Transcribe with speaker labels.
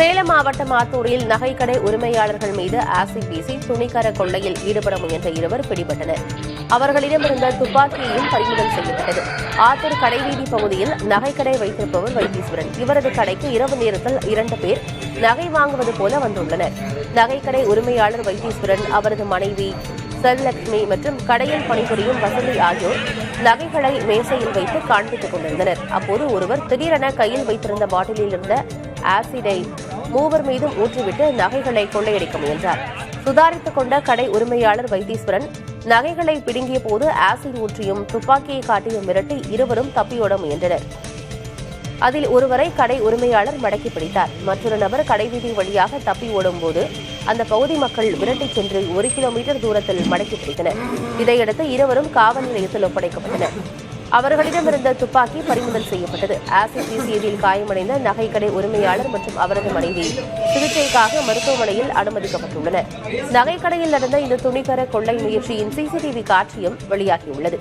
Speaker 1: சேலம் மாவட்டம் ஆத்தூரில் நகைக்கடை உரிமையாளர்கள் மீது ஆசிட் வீசி துணிக்கர கொள்ளையில் ஈடுபட முயன்ற இருவர் பிடிபட்டனர். அவர்களிடமிருந்த துப்பாக்கியையும் பறிமுதல் செய்யப்பட்டது. ஆத்தூர் கடைவீதி பகுதியில் நகைக்கடை வைத்திருப்பவர் வைத்தீஸ்வரன். இவரது கடைக்கு இரவு நேரத்தில் 2 பேர் நகை வாங்குவது போல வந்துள்ளனர். நகைக்கடை உரிமையாளர் வைத்தீஸ்வரன், அவரது மனைவி செல்லலட்சுமி மற்றும் கடையில் பணிபுரியும் வசந்தி ஆகியோர் நகைகளை மேசையில் வைத்து காண்பித்துக் கொண்டிருந்தனர். அப்போது ஒருவர் திடீரென கையில் வைத்திருந்த பாட்டிலில் இருந்த ஆசிடை மூவர் மீதும் ஊற்றிவிட்டு நகைகளை கொள்ளையடிக்க முயன்றார். சுதாரித்துக் கொண்ட கடை உரிமையாளர் வைத்தீஸ்வரன் நகைகளை பிடுங்கிய போது ஆசிட் ஊற்றியும் துப்பாக்கியை காட்டியும் மிரட்டி இருவரும் தப்பியோட முயன்றனர். அதில் ஒருவரை கடை உரிமையாளர் மடக்கி பிடித்தார். மற்றொரு நபர் கடைவீதி வழியாக தப்பி ஓடும்போது அந்த பகுதி மக்கள் விரட்டிச் சென்று 1 கிலோமீட்டர் தூரத்தில் மடக்கி பிடித்தனர். இதையடுத்து இருவரும் காவல் நிலையத்தில் ஒப்படைக்கப்பட்டனர். அவர்களிடமிருந்த துப்பாக்கி பறிமுதல் செய்யப்பட்டது. ஆசிட் வீசியதில் காயமடைந்த நகைக்கடை உரிமையாளர் மற்றும் அவரது மனைவி சிகிச்சைக்காக மருத்துவமனையில் அனுமதிக்கப்பட்டுள்ளனர். நகைக்கடையில் நடந்த இந்த துணிக்கர கொள்ளை முயற்சியின் CCTV காட்சியும் வெளியாகியுள்ளது.